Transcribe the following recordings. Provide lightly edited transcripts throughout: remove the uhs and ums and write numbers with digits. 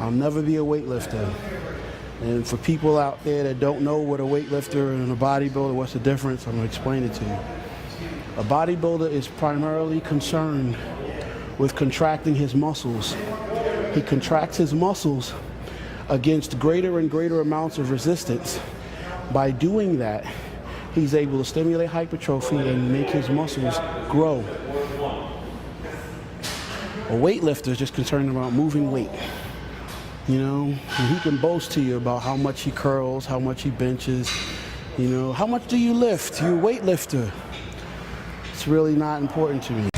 I'll never be a weightlifter. And for people out there that don't know what a weightlifter and a bodybuilder, what's the difference, I'm going to explain it to you. A bodybuilder is primarily concerned with contracting his muscles. He contracts his muscles against greater and greater amounts of resistance. By doing that, he's able to stimulate hypertrophy and make his muscles grow. A weightlifter is just concerned about moving weight. You know, and he can boast to you about how much he curls, how much he benches, you know, how much do you lift? You're a weightlifter. It's really not important to me.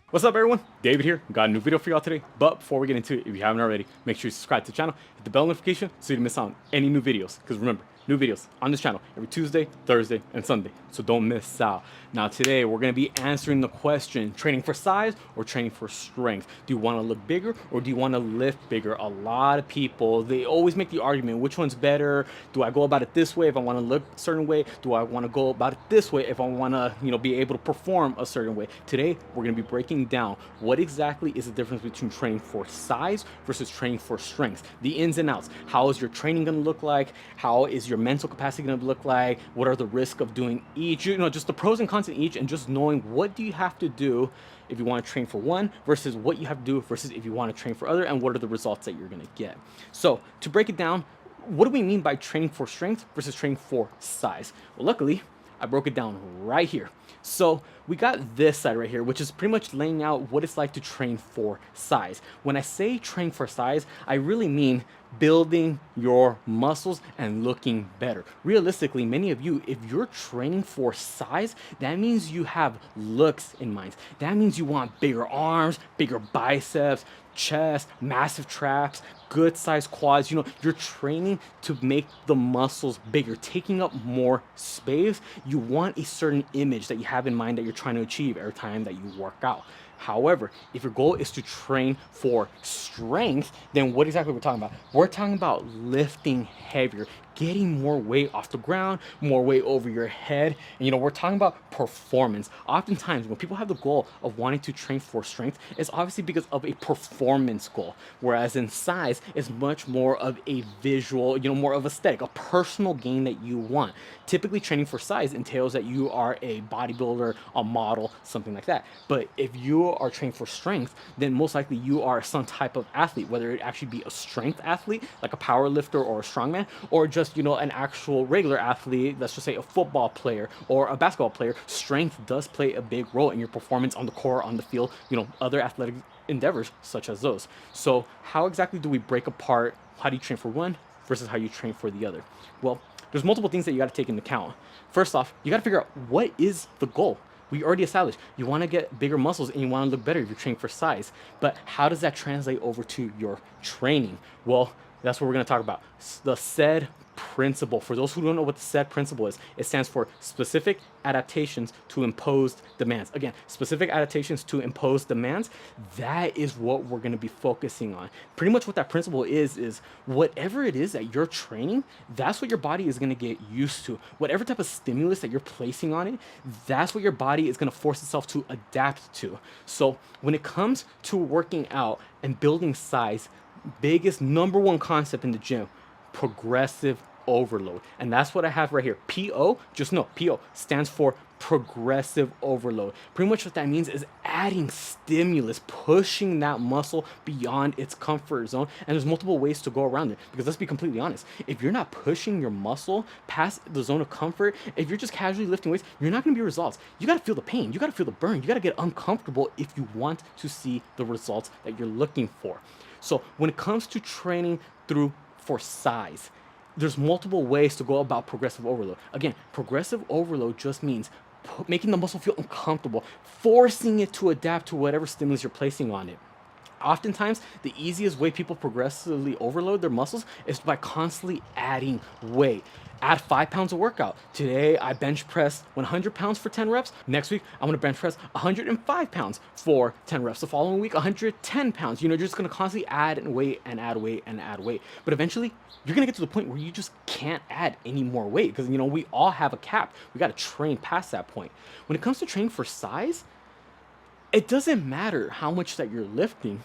What's up, everyone? David here. Got a new video for y'all today. But before we get into it, if you haven't already, make sure you subscribe to the channel, hit the bell notification so you don't miss out on any new videos. Because remember, new videos on this channel every Tuesday, Thursday, and Sunday. So don't miss out. Now today, we're going to be answering the question, training for size or training for strength? Do you want to look bigger or do you want to lift bigger? A lot of people, they always make the argument, which one's better? Do I go about it this way if I want to look a certain way? Do I want to go about it this way if I want to, be able to perform a certain way? Today, we're going to be breaking down what exactly is the difference between training for size versus training for strength. The ins and outs. How is your training going to look like? How is your mental capacity going to look like? What are the risks of doing each? Just the pros and cons in each, and just knowing what do you have to do if you want to train for one versus what you have to do versus if you want to train for other, and what are the results that you're going to get. So to break it down, what do we mean by training for strength versus training for size? Well, luckily, I broke it down right here. So we got this side right here, which is pretty much laying out what it's like to train for size. When I say train for size, I really mean building your muscles and looking better. Realistically, many of you, if you're training for size, that means you have looks in mind. That means you want bigger arms, bigger biceps, chest, massive traps, good sized quads. You're training to make the muscles bigger, taking up more space. You want a certain image that you have in mind that you're trying to achieve every time that you work out. However, if your goal is to train for strength, then what exactly we're talking about? We're talking about lifting heavier, getting more weight off the ground, more weight over your head. And we're talking about performance. Oftentimes, when people have the goal of wanting to train for strength, it's obviously because of a performance goal. Whereas in size, it's much more of a visual, more of aesthetic, a personal gain that you want. Typically, training for size entails that you are a bodybuilder, a model, something like that. But if you are training for strength, then most likely you are some type of athlete, whether it actually be a strength athlete, like a power lifter or a strongman, or just an actual regular athlete, let's just say a football player or a basketball player. Strength does play a big role in your performance on the court, on the field, other athletic endeavors such as those. So how exactly do we break apart how do you train for one versus how you train for the other? Well, there's multiple things that you got to take into account. First off, you got to figure out what is the goal. We already established you want to get bigger muscles and you want to look better if you're training for size. But how does that translate over to your training? Well, that's what we're going to talk about. The SAID principle. For those who don't know what the SAID principle is, it stands for specific adaptations to imposed demands. Again, specific adaptations to imposed demands. That is what we're going to be focusing on. Pretty much what that principle is whatever it is that you're training, that's what your body is going to get used to. Whatever type of stimulus that you're placing on it, that's what your body is going to force itself to adapt to. So when it comes to working out and building size, biggest number one concept in the gym, progressive overload. And that's what I have right here. PO, just know PO stands for progressive overload. Pretty much what that means is adding stimulus, pushing that muscle beyond its comfort zone. And there's multiple ways to go around it, because let's be completely honest, if you're not pushing your muscle past the zone of comfort, if you're just casually lifting weights, you're not going to be results. You got to feel the pain, you got to feel the burn, you got to get uncomfortable if you want to see the results that you're looking for. So when it comes to training for size, there's multiple ways to go about progressive overload. Again, progressive overload just means making the muscle feel uncomfortable, forcing it to adapt to whatever stimulus you're placing on it. oftentimes the easiest way people progressively overload their muscles is by constantly adding weight. Add 5 pounds of workout. Today, I bench pressed 100 pounds for 10 reps. Next week, I'm gonna bench press 105 pounds for 10 reps. The following week, 110 pounds. You know, you're just gonna constantly add weight and add weight and add weight. But eventually, you're gonna get to the point where you just can't add any more weight because, you know, we all have a cap. We gotta train past that point. When it comes to training for size, it doesn't matter how much that you're lifting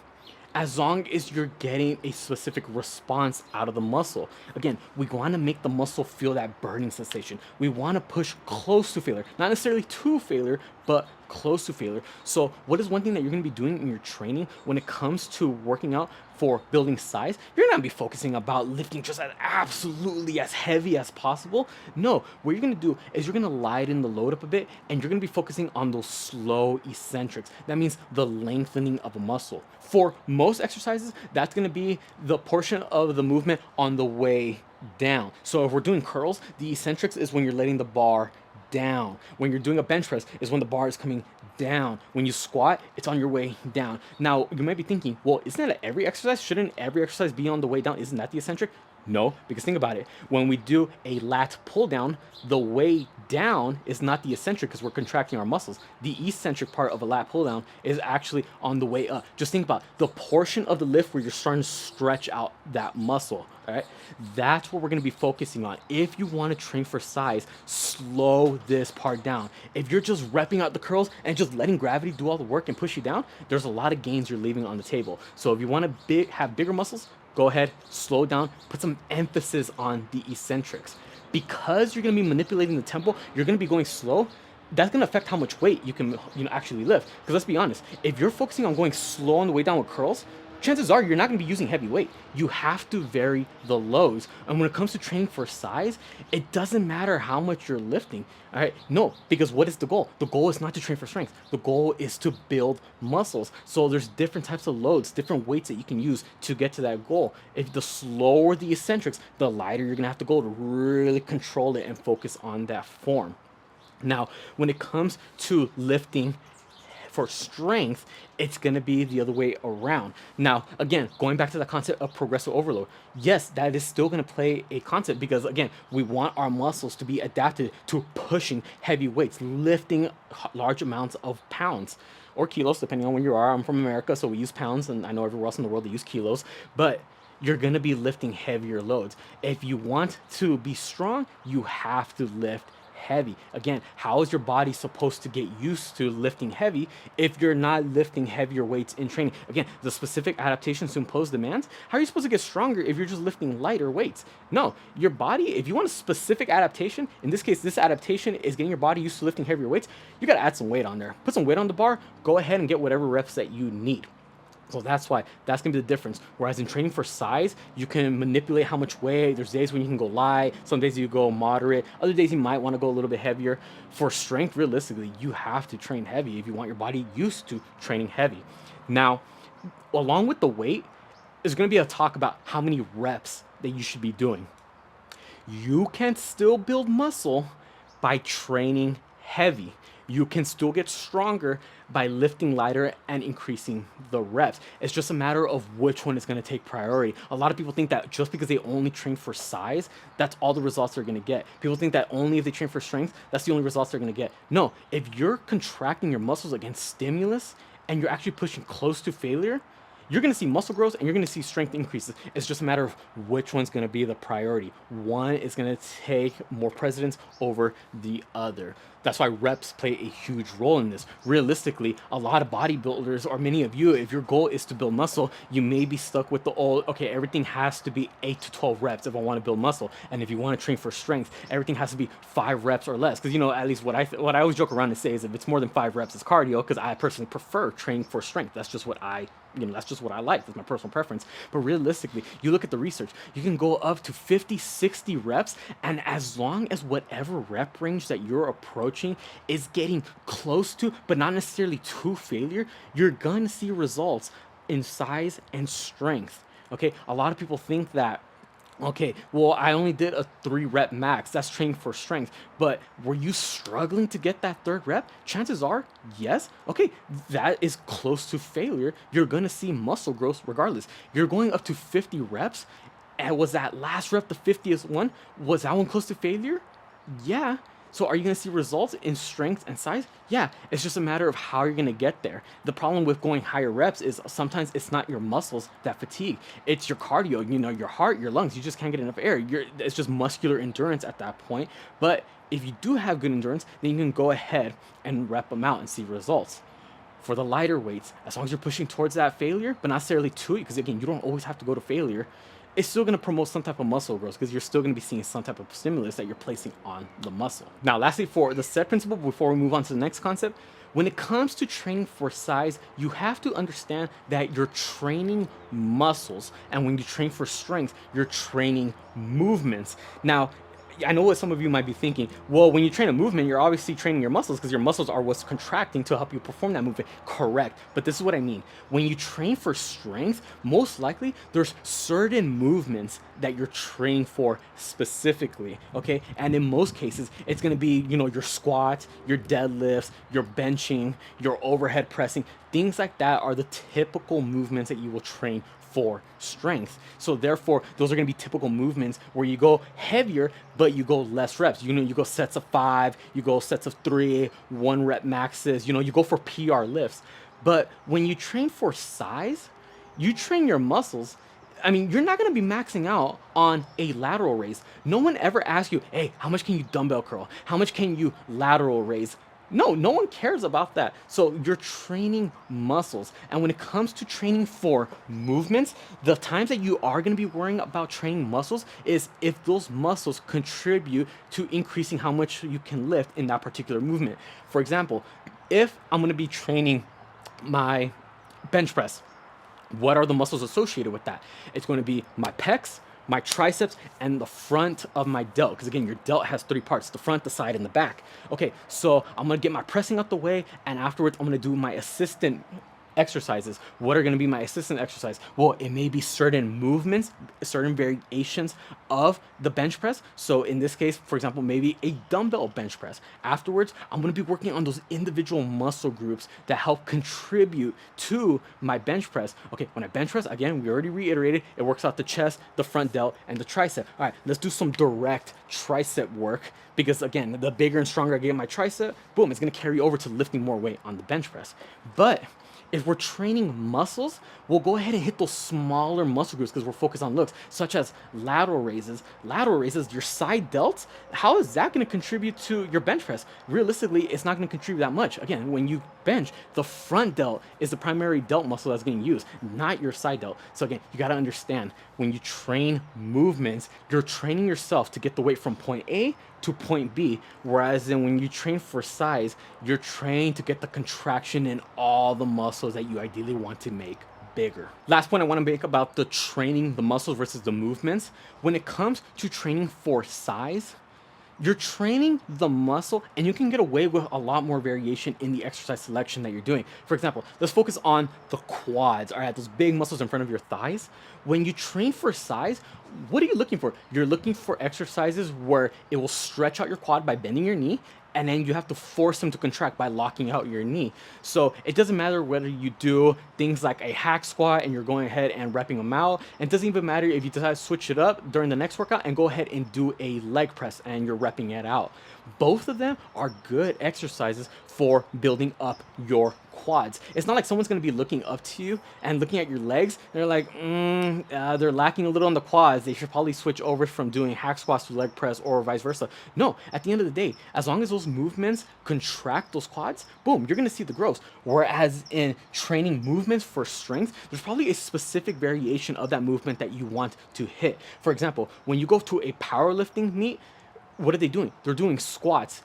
as long as you're getting a specific response out of the muscle. Again, we want to make the muscle feel that burning sensation. We want to push close to failure, not necessarily to failure, but close to failure. So what is one thing that you're going to be doing in your training when it comes to working out for building size? You're not going to be focusing about lifting just as absolutely as heavy as possible. No, what you're going to do is you're going to lighten the load up a bit, and you're going to be focusing on those slow eccentrics. That means the lengthening of a muscle. For most exercises, that's going to be the portion of the movement on the way down. So if we're doing curls, the eccentrics is when you're letting the bar down. When you're doing a bench press is when the bar is coming down. When you squat, it's on your way down. Now, you might be thinking, well, isn't that every exercise? Shouldn't every exercise be on the way down? Isn't that the eccentric? No, because think about it. When we do a lat pull down, the way down is not the eccentric because we're contracting our muscles. The eccentric part of a lat pull down is actually on the way up. Just think about the portion of the lift where you're starting to stretch out that muscle. All right, that's what we're going to be focusing on. If you want to train for size, slow this part down. If you're just repping out the curls and just letting gravity do all the work and push you down, there's a lot of gains you're leaving on the table. So if you want to have bigger muscles, go ahead, slow down, put some emphasis on the eccentrics. Because you're going to be manipulating the tempo, you're going to be going slow. That's going to affect how much weight you can actually lift. Because let's be honest, if you're focusing on going slow on the way down with curls, chances are you're not going to be using heavy weight. You have to vary the loads. And when it comes to training for size, it doesn't matter how much you're lifting. All right, no, because what is the goal? The goal is not to train for strength. The goal is to build muscles. So there's different types of loads, different weights that you can use to get to that goal. If the slower the eccentrics, the lighter you're going to have to go to really control it and focus on that form. Now, when it comes to lifting for strength, it's going to be the other way around. Now, again, going back to the concept of progressive overload, yes, that is still going to play a concept because, again, we want our muscles to be adapted to pushing heavy weights, lifting large amounts of pounds or kilos, depending on where you are. I'm from America, so we use pounds, and I know everywhere else in the world they use kilos, but you're going to be lifting heavier loads. If you want to be strong, you have to lift heavy. Again, how is your body supposed to get used to lifting heavy if you're not lifting heavier weights in training? Again, the specific adaptations to impose demands. How are you supposed to get stronger if you're just lifting lighter weights? No, your body, if you want a specific adaptation, in this case, this adaptation is getting your body used to lifting heavier weights, you got to add some weight on there. Put some weight on the bar, go ahead and get whatever reps that you need. So that's why that's going to be the difference. Whereas in training for size, you can manipulate how much weight. There's days when you can go light. Some days you go moderate. Other days you might want to go a little bit heavier. For strength, realistically, you have to train heavy if you want your body used to training heavy. Now, along with the weight, there's going to be a talk about how many reps that you should be doing. You can still build muscle by training heavy. You can still get stronger by lifting lighter and increasing the reps. It's just a matter of which one is going to take priority. A lot of people think that just because they only train for size, that's all the results they're going to get. People think that only if they train for strength, that's the only results they're going to get. No, if you're contracting your muscles against stimulus and you're actually pushing close to failure, you're going to see muscle growth and you're going to see strength increases. It's just a matter of which one's going to be the priority. One is going to take more precedence over the other. That's why reps play a huge role in this. Realistically, a lot of bodybuilders, or many of you, if your goal is to build muscle, you may be stuck with the old, okay, everything has to be 8 to 12 reps if I want to build muscle. And if you want to train for strength, everything has to be 5 reps or less. Because, you know, at least what I always joke around and say is if it's more than 5 reps, it's cardio, because I personally prefer training for strength. That's just what I like. That's my personal preference. But realistically, you look at the research, you can go up to 50, 60 reps. And as long as whatever rep range that you're approaching is getting close to, but not necessarily to failure, you're going to see results in size and strength. Okay. A lot of people think that Okay, well, I only did a 3 rep max. That's training for strength. But were you struggling to get that third rep? Chances are, yes. Okay, that is close to failure. You're gonna see muscle growth regardless. You're going up to 50 reps. And was that last rep the 50th one? Was that one close to failure? Yeah. So are you going to see results in strength and size? Yeah. It's just a matter of how you're going to get there. The problem with going higher reps is sometimes it's not your muscles that fatigue. It's your cardio, your heart, your lungs. You just can't get enough air. It's just muscular endurance at that point. But if you do have good endurance, then you can go ahead and rep them out and see results. For the lighter weights, as long as you're pushing towards that failure, but not necessarily to it, because again, you don't always have to go to failure, it's still going to promote some type of muscle growth because you're still going to be seeing some type of stimulus that you're placing on the muscle. Now, lastly, for the set principle, before we move on to the next concept, when it comes to training for size, you have to understand that you're training muscles. And when you train for strength, you're training movements. Now, I know what some of you might be thinking. Well, when you train a movement, you're obviously training your muscles because your muscles are what's contracting to help you perform that movement. Correct. But this is what I mean. When you train for strength, most likely there's certain movements that you're training for specifically. Okay. And in most cases, it's going to be, your squats, your deadlifts, your benching, your overhead pressing. Things like that are the typical movements that you will train for strength. So therefore, those are going to be typical movements where you go heavier, but you go less reps. You go sets of 5, you go sets of 3, 1 rep maxes, you go for PR lifts. But when you train for size, you train your muscles. I mean, you're not going to be maxing out on a lateral raise. No one ever asks you, hey, how much can you dumbbell curl? How much can you lateral raise? No one cares about that. So you're training muscles. And when it comes to training for movements, the times that you are going to be worrying about training muscles is if those muscles contribute to increasing how much you can lift in that particular movement. For example, if I'm going to be training my bench press, what are the muscles associated with that? It's going to be my pecs, my triceps, and the front of my delt. Because again, your delt has 3 parts: the front, the side, and the back. Okay, so I'm gonna get my pressing out the way, and afterwards I'm gonna do my assistant exercises. What are going to be my assistant exercise? Well, it may be certain movements, certain variations of the bench press. So in this case, for example, maybe a dumbbell bench press. Afterwards, I'm going to be working on those individual muscle groups that help contribute to my bench press. Okay, when I bench press, again, we already reiterated, it works out the chest, the front delt, and the tricep. All right, let's do some direct tricep work, because again, the bigger and stronger I get my tricep, boom, it's going to carry over to lifting more weight on the bench press. But if we're training muscles, we'll go ahead and hit those smaller muscle groups because we're focused on looks, such as lateral raises. Lateral raises, your side delts, how is that going to contribute to your bench press? Realistically, it's not going to contribute that much. Again, when you bench, the front delt is the primary delt muscle that's getting used, not your side delt. So again, you got to understand, when you train movements, you're training yourself to get the weight from point A to point B, whereas then when you train for size, you're trained to get the contraction in all the muscles that you ideally want to make bigger. Last point I want to make about the training the muscles versus the movements. When it comes to training for size, you're training the muscle and you can get away with a lot more variation in the exercise selection that you're doing. For example, let's focus on the quads, all right, those big muscles in front of your thighs. When you train for size, what are you looking for? You're looking for exercises where it will stretch out your quad by bending your knee, and then you have to force them to contract by locking out your knee. So it doesn't matter whether you do things like a hack squat and you're going ahead and repping them out. And it doesn't even matter if you decide to switch it up during the next workout and go ahead and do a leg press and you're repping it out. Both of them are good exercises for building up your quads. It's not like someone's going to be looking up to you and looking at your legs and they're like, they're lacking a little on the quads. They should probably switch over from doing hack squats to leg press or vice versa. No, at the end of the day, as long as those movements contract those quads, boom, you're going to see the growth. Whereas in training movements for strength, there's probably a specific variation of that movement that you want to hit. For example, when you go to a powerlifting meet, what are they doing? They're doing squats.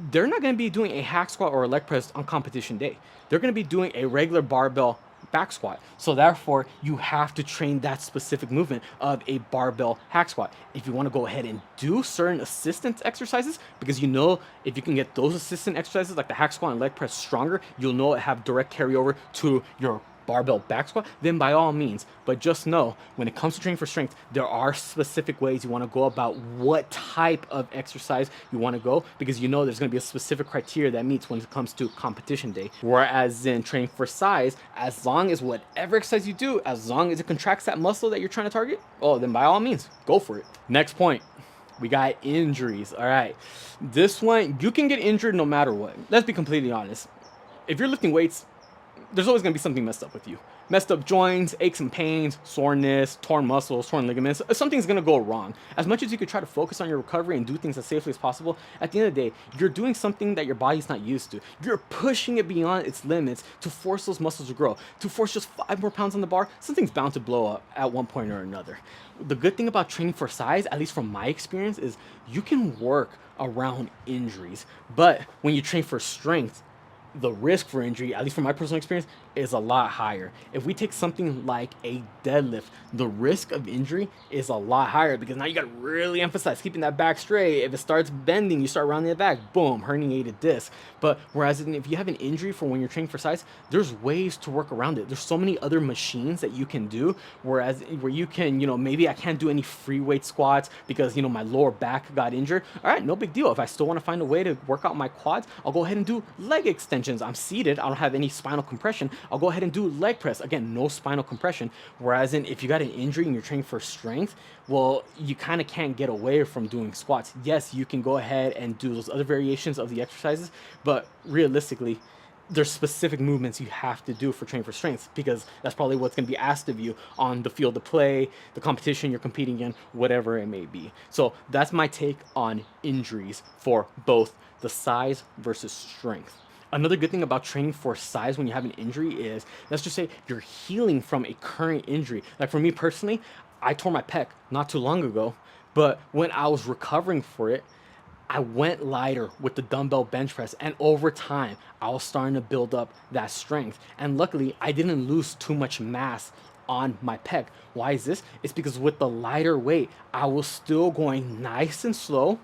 They're not going to be doing a hack squat or a leg press on competition day. They're going to be doing a regular barbell back squat. So therefore, you have to train that specific movement of a barbell hack squat. If you want to go ahead and do certain assistance exercises, because you know if you can get those assistant exercises like the hack squat and leg press stronger, you'll know it have direct carryover to your barbell back squat, then by all means. But just know, when it comes to training for strength, there are specific ways you want to go about what type of exercise you want to go, because you know there's going to be a specific criteria that meets when it comes to competition day. Whereas in training for size, as long as whatever exercise you do, as long as it contracts that muscle that you're trying to target, oh, then by all means, go for it. Next point. We got injuries. All right. This one, you can get injured no matter what. Let's be completely honest. If you're lifting weights, there's always going to be something messed up with you. Messed up joints, aches and pains, soreness, torn muscles, torn ligaments. Something's going to go wrong. As much as you could try to focus on your recovery and do things as safely as possible, at the end of the day, you're doing something that your body's not used to. You're pushing it beyond its limits to force those muscles to grow. To force just 5 more pounds on the bar, something's bound to blow up at one point or another. The good thing about training for size, at least from my experience, is you can work around injuries. But when you train for strength, the risk for injury, at least from my personal experience, is a lot higher. If we take something like a deadlift, the risk of injury is a lot higher, because now you got to really emphasize keeping that back straight. If it starts bending, you start rounding it back, boom, herniated disc. But whereas if you have an injury for when you're training for size, there's ways to work around it. There's so many other machines that you can do, where you can, maybe I can't do any free weight squats because, my lower back got injured. All right, no big deal. If I still want to find a way to work out my quads, I'll go ahead and do leg extensions. I'm seated, I don't have any spinal compression. I'll go ahead and do leg press. Again, no spinal compression. Whereas if you got an injury and you're training for strength, well, you kind of can't get away from doing squats. Yes, you can go ahead and do those other variations of the exercises, but realistically, there's specific movements you have to do for training for strength, because that's probably what's going to be asked of you on the field of play, the competition you're competing in, whatever it may be. So that's my take on injuries for both the size versus strength. Another good thing about training for size when you have an injury is, let's just say you're healing from a current injury. Like for me personally, I tore my pec not too long ago, but when I was recovering for it, I went lighter with the dumbbell bench press, and over time, I was starting to build up that strength. And luckily, I didn't lose too much mass on my pec. Why is this? It's because with the lighter weight, I was still going nice and slow,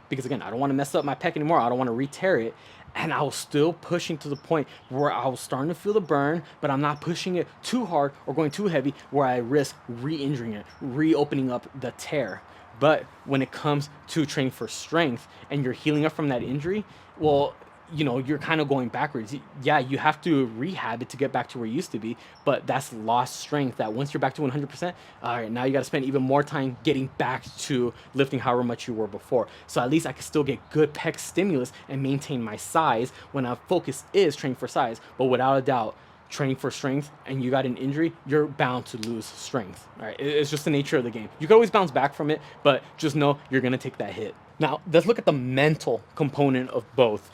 because again, I don't want to mess up my pec anymore. I don't want to re-tear it. And I was still pushing to the point where I was starting to feel the burn, but I'm not pushing it too hard or going too heavy where I risk re-injuring it, reopening up the tear. But when it comes to training for strength and you're healing up from that injury, well, you're kind of going backwards. Yeah, you have to rehab it to get back to where you used to be, but that's lost strength that once you're back to 100%, all right, now you got to spend even more time getting back to lifting however much you were before. So at least I can still get good pec stimulus and maintain my size when our focus is training for size. But without a doubt, training for strength and you got an injury, you're bound to lose strength. All right, it's just the nature of the game. You can always bounce back from it, but just know you're going to take that hit. Now, let's look at the mental component of both.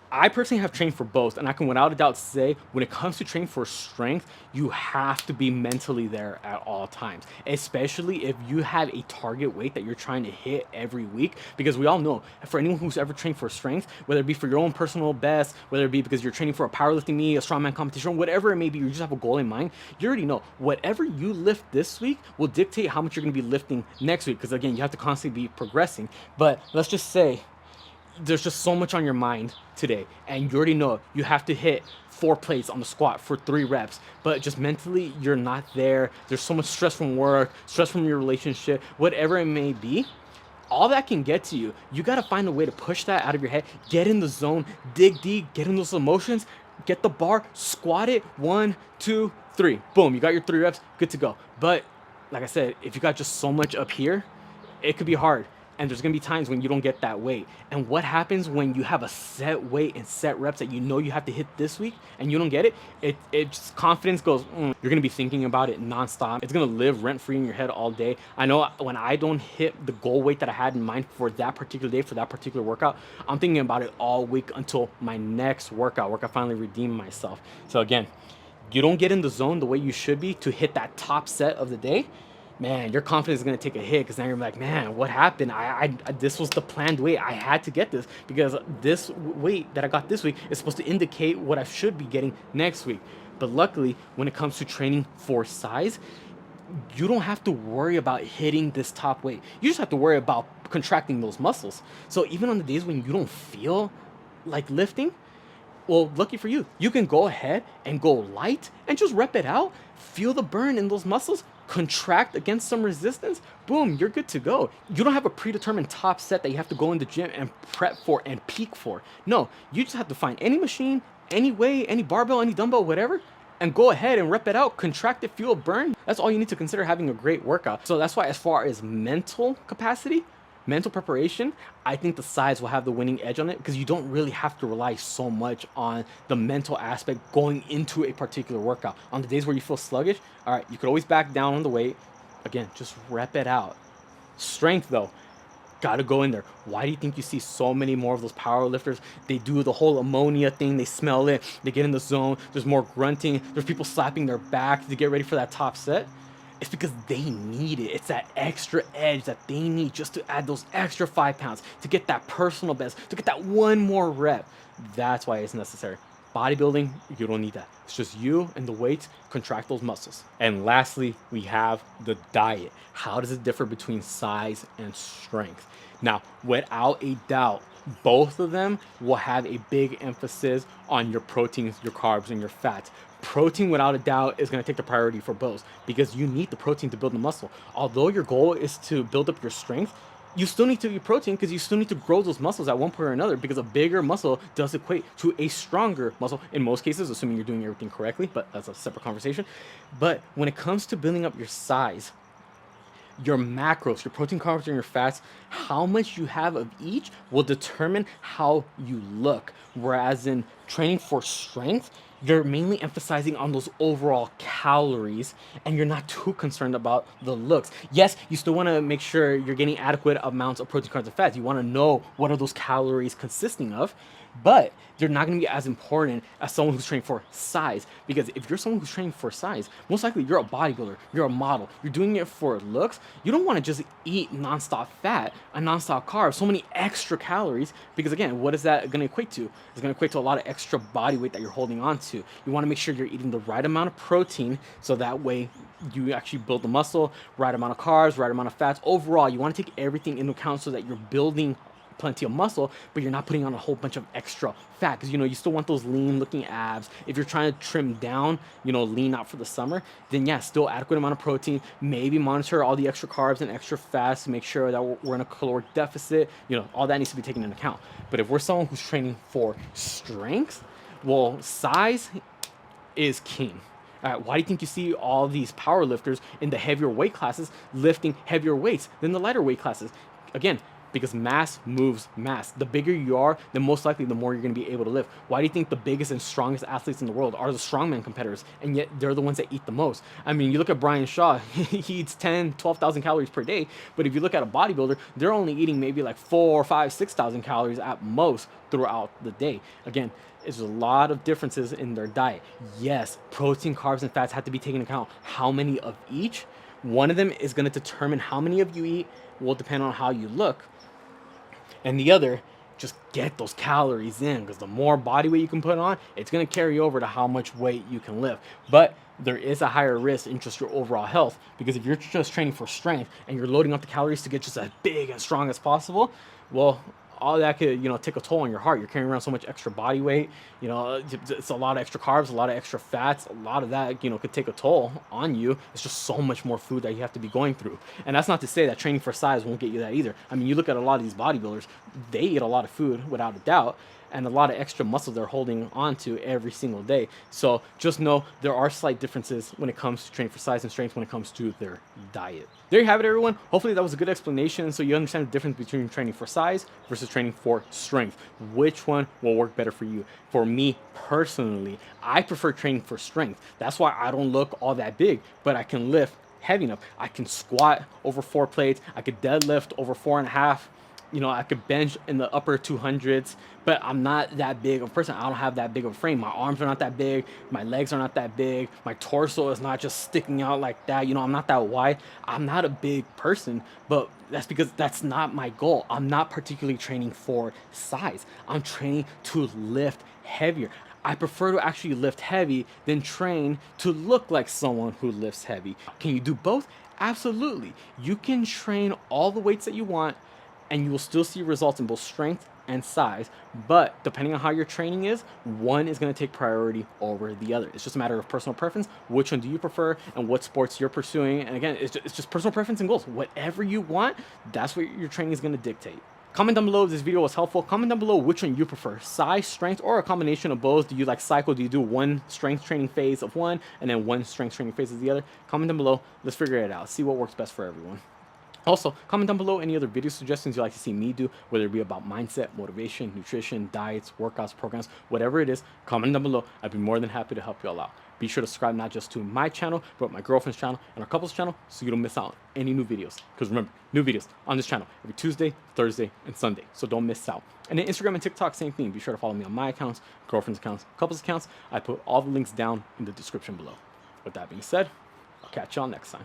I personally have trained for both, and I can without a doubt say when it comes to training for strength, you have to be mentally there at all times, especially if you have a target weight that you're trying to hit every week. Because we all know, for anyone who's ever trained for strength, whether it be for your own personal best, whether it be because you're training for a powerlifting meet, a strongman competition, whatever it may be, you just have a goal in mind, you already know whatever you lift this week will dictate how much you're going to be lifting next week. Because again, you have to constantly be progressing. But let's just say there's just so much on your mind today, and you already know you have to hit 4 plates on the squat for 3 reps, but just mentally you're not there. There's so much stress from work, stress from your relationship, whatever it may be. All that can get to you. You got to find a way to push that out of your head, get in the zone, dig deep, get in those emotions, get the bar, squat it, 1, 2, 3, boom, you got your 3 reps, good to go. But like I said, if you got just so much up here, it could be hard. And there's going to be times when you don't get that weight. And what happens when you have a set weight and set reps that you know you have to hit this week and you don't get it? It just confidence goes, You're going to be thinking about it nonstop. It's going to live rent-free in your head all day. I know when I don't hit the goal weight that I had in mind for that particular day, for that particular workout, I'm thinking about it all week until my next workout, where I finally redeem myself. So again, you don't get in the zone the way you should be to hit that top set of the day, man, your confidence is going to take a hit, because now you're like, man, what happened? I this was the planned weight. I had to get this, because this weight that I got this week is supposed to indicate what I should be getting next week. But luckily, when it comes to training for size, you don't have to worry about hitting this top weight. You just have to worry about contracting those muscles. So even on the days when you don't feel like lifting, well, lucky for you, you can go ahead and go light and just rep it out. Feel the burn in those muscles, contract against some resistance. Boom, you're good to go. You don't have a predetermined top set that you have to go in the gym and prep for and peak for. No, you just have to find any machine, any weight, any barbell, any dumbbell, whatever, and go ahead and rep it out, contract it, feel burn. That's all you need to consider having a great workout. So that's why, as far as mental capacity, mental preparation, I think the size will have the winning edge on it, because you don't really have to rely so much on the mental aspect going into a particular workout. On the days where you feel sluggish, all right, you could always back down on the weight. Again, just rep it out. Strength, though, gotta go in there. Why do you think you see so many more of those power lifters? They do the whole ammonia thing, they smell it, they get in the zone, there's more grunting, there's people slapping their back to get ready for that top set. It's because they need it. It's that extra edge that they need just to add those extra 5 pounds, to get that personal best, to get that one more rep. That's why it's necessary. Bodybuilding, you don't need that. It's just you and the weights, contract those muscles. And lastly, we have the diet. How does it differ between size and strength? Now, without a doubt, both of them will have a big emphasis on your proteins, your carbs, and your fats. Protein, without a doubt, is going to take the priority for both, because you need the protein to build the muscle. Although your goal is to build up your strength, you still need to eat protein, because you still need to grow those muscles at one point or another, because a bigger muscle does equate to a stronger muscle in most cases, assuming you're doing everything correctly, but that's a separate conversation. But when it comes to building up your size, your macros, your protein, carbs, and your fats, how much you have of each will determine how you look. Whereas in training for strength, you're mainly emphasizing on those overall calories, and you're not too concerned about the looks. Yes, you still want to make sure you're getting adequate amounts of protein, carbs, and fats. You want to know what are those calories consisting of, but they're not going to be as important as someone who's training for size. Because if you're someone who's training for size, most likely you're a bodybuilder, you're a model, you're doing it for looks. You don't want to just eat nonstop fat and nonstop carbs, so many extra calories, because again, what is that going to equate to? It's going to equate to a lot of extra body weight that you're holding on to. You want to make sure you're eating the right amount of protein, so that way you actually build the muscle, right amount of carbs, right amount of fats. Overall, you want to take everything into account so that you're building plenty of muscle, but you're not putting on a whole bunch of extra fat, because you still want those lean looking abs. If you're trying to trim down, lean out for the summer, then yeah, still adequate amount of protein. Maybe monitor all the extra carbs and extra fats to make sure that we're in a caloric deficit. All that needs to be taken into account. But if we're someone who's training for strength, well, size is king. All right, why do you think you see all these power lifters in the heavier weight classes lifting heavier weights than the lighter weight classes? Again, because mass moves mass. The bigger you are, then most likely the more you're going to be able to lift. Why do you think the biggest and strongest athletes in the world are the strongman competitors, and yet they're the ones that eat the most? I mean, you look at Brian Shaw, he eats 10, 12,000 calories per day, but if you look at a bodybuilder, they're only eating maybe like 4, 5, 6,000 calories at most throughout the day. Again, there's a lot of differences in their diet. Yes, protein, carbs, and fats have to be taken into account. How many of each? One of them is going to determine how many of you eat, will depend on how you look. And the other, just get those calories in, because the more body weight you can put on, it's going to carry over to how much weight you can lift. But there is a higher risk in just your overall health, because if you're just training for strength and you're loading up the calories to get just as big and strong as possible, well, all that could, take a toll on your heart. You're carrying around so much extra body weight. It's a lot of extra carbs, a lot of extra fats. A lot of that, could take a toll on you. It's just so much more food that you have to be going through. And that's not to say that training for size won't get you that either. I mean, you look at a lot of these bodybuilders, they eat a lot of food without a doubt, and a lot of extra muscle they're holding on to every single day. So just know there are slight differences when it comes to training for size and strength when it comes to their diet. There you have it, everyone. Hopefully that was a good explanation, so you understand the difference between training for size versus training for strength. Which one will work better for you? For me personally, I prefer training for strength. That's why I don't look all that big, but I can lift heavy enough. I can squat over 4 plates. I could deadlift over 4.5. I could bench in the upper 200s, but I'm not that big of a person. I don't have that big of a frame. My arms are not that big. My legs are not that big. My torso is not just sticking out like that. I'm not that wide. I'm not a big person, but that's because that's not my goal. I'm not particularly training for size. I'm training to lift heavier. I prefer to actually lift heavy than train to look like someone who lifts heavy. Can you do both? Absolutely. You can train all the weights that you want, and you will still see results in both strength and size, but depending on how your training is, one is going to take priority over the other. It's just a matter of personal preference. Which one do you prefer and what sports you're pursuing? And again, it's just personal preference and goals. Whatever you want, that's what your training is going to dictate. Comment down below if this video was helpful. Comment down below which one you prefer, size, strength, or a combination of both. Do you like cycle? Do you do one strength training phase of one and then one strength training phase of the other? Comment down below. Let's figure it out. See what works best for everyone. Also, comment down below any other video suggestions you'd like to see me do, whether it be about mindset, motivation, nutrition, diets, workouts, programs, whatever it is, comment down below. I'd be more than happy to help you all out. Be sure to subscribe not just to my channel, but my girlfriend's channel and our couple's channel so you don't miss out on any new videos. Because remember, new videos on this channel every Tuesday, Thursday, and Sunday. So don't miss out. And then Instagram and TikTok, same thing. Be sure to follow me on my accounts, girlfriend's accounts, couple's accounts. I put all the links down in the description below. With that being said, I'll catch y'all next time.